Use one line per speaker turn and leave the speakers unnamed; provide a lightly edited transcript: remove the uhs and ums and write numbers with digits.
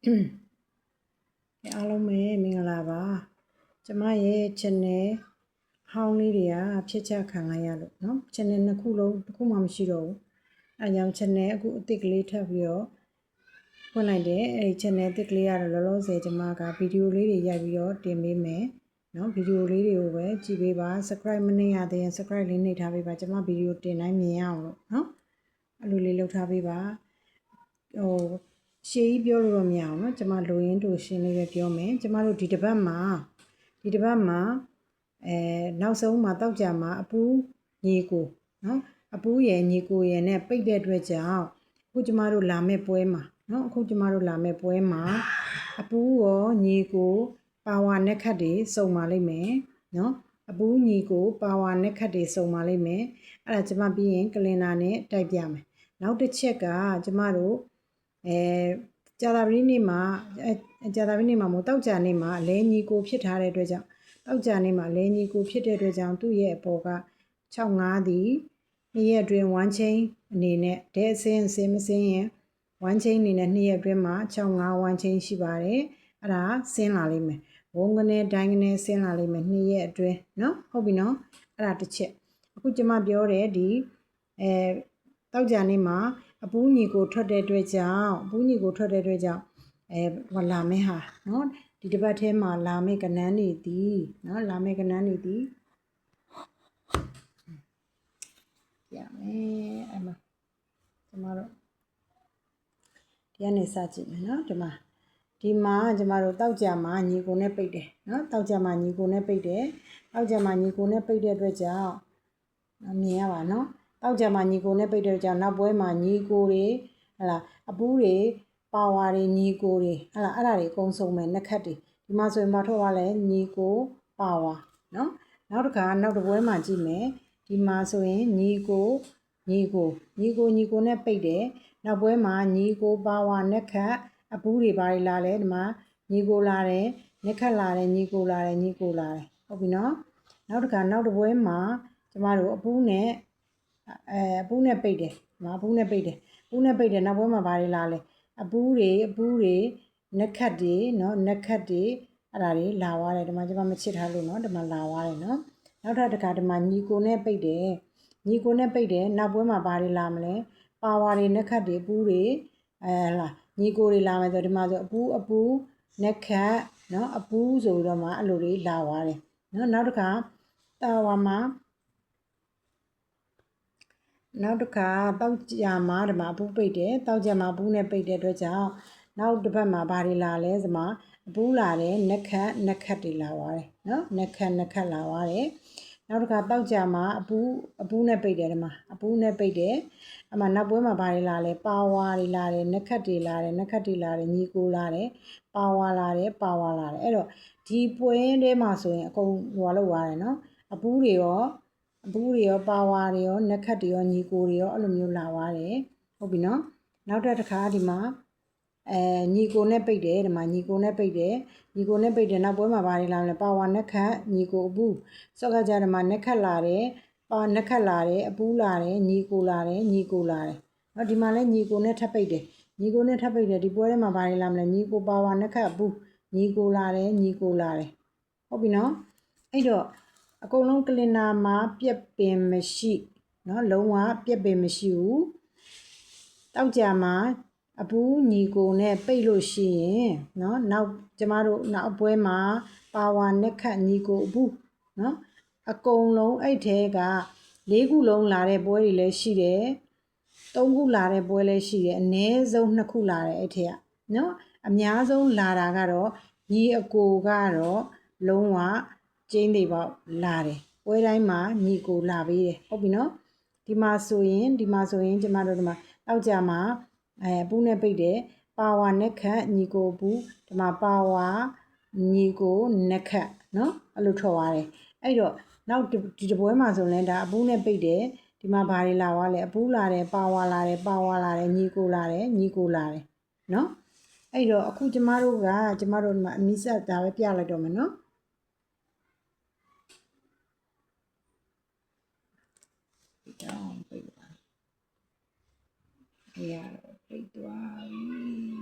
အားလုံးပဲမင်္ဂလာပါကျမရဲ့ channel ဟောင်းလေးတွေကဖြစ်ချခံလိုက်ရလို့เนาะ channel နှစ်ခုလုံးတစ်ခုမှမရှိတော့ဘူးအဲကြောင့် channel အခုအသစ်ကလေးထပ်ပြီးတော့ဖွင့်လိုက်တယ်အဲဒီ channel အသစ်ကလေးကတော့လောလောဆယ်ကျမကဗီဒီယိုလေးတွေရိုက်ပြီးတော့တင်ပေးမယ်เนาะဗီဒီယိုလေးတွေကိုပဲကြည့်ပေးပါ subscribe မနှိပ်ရသေးရင် subscribe လေးနှိပ်ထားပေးပါကျမဗီဒီယိုတင်တိုင်းမြင်ရအောင်လို့เนาะအဲ့လိုလေးလုပ်ထားပေးပါရှေးကြီးပြောလို့တော့မရအောင်เนาะကျမလိုရင်းတို့ရှင်းလေးပဲပြောမယ်ကျမတို့ဒီတစ်ပတ်မှာနောက်ဆုံးမှာတောက်ကြမှာအပူညီကိုเนาะအပူရဲ့ညီကိုရဲ့နဲ့ပိတ်တဲ့အတွက်ကြောင့်အခုကျမတို့လာမဲ့ပွဲမှာเนาะအခုကျမတို့လာမဲ့ပွဲမှာအပူရောညီကိုပါဝါနဲ့ခတ်တွေစုံပါလိမ့်မယ်เนาะအပူညီကိုပါဝါနဲ့ခတ်တွေစုံပါလိမ့်မယ်အဲ့ဒါကျမပြီးရင်ကလင်နာနဲ့တိုက်ပြမယ်နောက်တစ်ချက်ကကျမတို့ကြာသပတေးနေ့မှာမို့တောက်ကြနေ့မှာအလဲညီကိုဖြစ်ထားတဲ့အတွက်ကြောင့်တောက်ကြနေ့မှာအလဲညီကိုဖြစ်တဲ့အတွက်ကြောင့်သူ့ရဲ့အပေါ်က65သည်2ရက်အတွင်း1 chain အနေနဲ့ဒဲအစင်းမစင်းရင်1 chain အနေနဲ့2ရက်အတွင်းမှာ65 1 chain ရှိပါတယ်အဲ့ဒါဆင်းလာလိမ့်မယ်ဝုန်းကနေတိုင်းကနေဆင်းလာလိမ့်မယ်2ရက်အတွင်းเนาะဟုတ်ပြီเนาะအဲ့ဒါတစ်ချက်အခုကျမပြောတယ်ဒီတောက်ကြနေ့မှာအပူညီကိုထွက်တဲ့အတွက်ကြောင့်ဟောလာမယ်ဟာเนาะဒီတစ်ပတ်ထဲမှာလာမယ့်ကနန်းတွေသည်เนาะလာမယ့်ကနန်းတွေသည်ရမယ်အမကျမတို့ဒီကနေစကြည့်မယ်เนาะဒီမှာကျမတို့တောက်ကြမှာညီကိုနဲ့ပိတ်တယ်เนาะတောက်ကြမှာညီကိုနဲ့ပိတ်တယ်တောက်ကြမှာညီကိုနဲ့ပိတ်တဲ့အတွက်ကြောင့်မြင်ရပါเนาะတောက်ကြမှာညီကိုနဲ့ပိတ်တဲ့ကြောင့်နောက်ပွဲမှာညီကိုတွေဟလာအပူးတွေပါဝါတွေညီကိုတွေဟလာအဲ့ဒါတွေအကုန်စုံမယ်နှစ်ခတ်တွေဒီမှာဆိုရင်မထုတ်ရလဲညီကိုပါဝါเนาะနောက်တစ်ခါနောက်တစ်ပွဲမှာကြည့်မယ်ဒီမှာဆိုရင်ညီကိုနဲ့ပိတ်တယ်နောက်ပွဲမှာညီကိုပါဝါနှစ်ခတ်အပူးတွေဘာတွေလာလဲဒီမှာညီကိုလာတယ်နှစ်ခတ်လာတယ်ညီကိုလာတယ်ဟုတ်ပြီเนาะနောက်တစ်ခါနောက်တစ်ပွဲမှာကျမတို့အပူးနဲ့ပိတ်တယ်အပူးနဲ့ပိတ်တယ်နောက်ပွဲမှာဘာတွေလာလဲအပူးတွေနှစ်ခတ်တွေเนาะနှစ်ခတ်တွေအဲ့ဒါတွေလာသွားတယ်ဒီမှာကျမမချစ်ထားလို့เนาะဒီမှာလာသွားတယ်เนาะနောက်ထပ်တစ်ခါဒီမှာညီကိုနဲ့ပိတ်တယ်နောက်ပွဲမှာဘာတွေလာမလဲပါဝါတွေနှစ်ခတ်တွေအပူးတွေလာညီကိုတွေလာမယ်ဆိုဒီမှာဆိုအပူးနှစ်ခတ်เนาะအပူးဆိုတော့မှအဲ့လိုတွေလာသွားတယ်เนาะနောက်တစ်ခါတာဝါမှာနောက်တစ်ခါတောက်ကြမှာဒီမှာအပူးပိတ်တယ်တောက်ကြမှာအပူးနဲ့ပိတ်တဲ့အတွက်ကြောင့်နောက်တစ်ပတ်မှာဘာတွေလာလဲဆိုမှာအပူးလာတယ်နှစ်ခတ်တွေလာသွားတယ်เนาะနှစ်ခတ်လာသွားတယ်နောက်တစ်ခါတောက်ကြမှာအပူးနဲ့ပိတ်တယ်ဒီမှာအပူးနဲ့ပိတ်တယ်အမှနောက်ပွဲမှာဘာတွေလာလဲပါဝါတွေလာတယ်နှစ်ခတ်တွေလာတယ်ညီကိုလာတယ်ပါဝါလာတယ်အဲ့တော့ဒီပွဲထဲမှာဆိုရင်အကုန်ဟိုလောက်သွားတယ်เนาะအပူးတွေရောပါဝါတွေရောနှစ်ခတ်တွေရောညီကိုတွေရောအဲ့လိုမျိုးလာသွားတယ်ဟုတ်ပြီเนาะနောက်တစ်ခါဒီမှာညီကိုနဲ့ပိတ်တယ်ဒီမှာညီကိုနဲ့ပိတ်တယ်နောက်ပွဲမှာဘာတွေလာလဲပါဝါနှစ်ခတ်ညီကိုအပူးစောကကြဒီမှာနှစ်ခတ်လာတယ်အပူးလာတယ်ညီကိုလာတယ်เนาะဒီမှာလဲညီကိုနဲ့ထပ်ပိတ်တယ်ဒီပွဲထဲမှာဘာတွေလာမလဲညီကိုပါဝါနှစ်ခတ်အပူးညီကိုလာတယ်ဟုတ်ပြီเนาะအဲ့တော့အကုန်လုံးကလင်နာမှာပြက်ပင်မရှိเนาะလုံးဝပြက်ပင်မရှိဘူးတောက်ကြမှာအပူးညီကိုနဲ့ပိတ်လို့ရှိရင်เนาะနောက်ကျမတို့နောက်ပွဲမှာပါဝါနှစ်ခတ်ညီကိုအပူးเนาะအကုန်လုံးအဲ့ထဲက4ခုလုံးလာတဲ့ပွဲတွေလည်းရှိတယ်3ခုလာတဲ့ပွဲလည်းရှိတယ်အနည်းဆုံး2ခုလာတယ်အဲ့ထဲကเนาะအများဆုံးလာတာကတော့ညီအကိုကတော့လုံးဝကျင်းသေးပေါ့လာတယ်ပွဲတိုင်းမှာညီကိုလာပေးတယ်ဟုတ်ပြီနော်ဒီမှာဆိုရင်ကျမတို့ဒီမှာတောက်ကြမှာပူးနဲ့ပိတ်တယ်ပါဝါနဲ့ခတ်ညီကိုပူးဒီမှာပါဝါညီကိုနဲ့ခတ်နော်အဲ့လိုထွက်သွားတယ်အဲ့တော့နောက်ဒီတပွဲမှာဆိုရင်ဒါအပူးနဲ့ပိတ်တယ်ဒီမှာဘာတွေလာသွားလဲအပူးလာတယ်ပါဝါလာတယ်ညီကိုလာတယ်နော်အဲ့တော့အခုကျမတို့ဒီမှာအနိစ္စဒါပဲပြလိုက်တော့မယ်နော်တောင်းပိတ်ပါရပိတ်သွားပြီ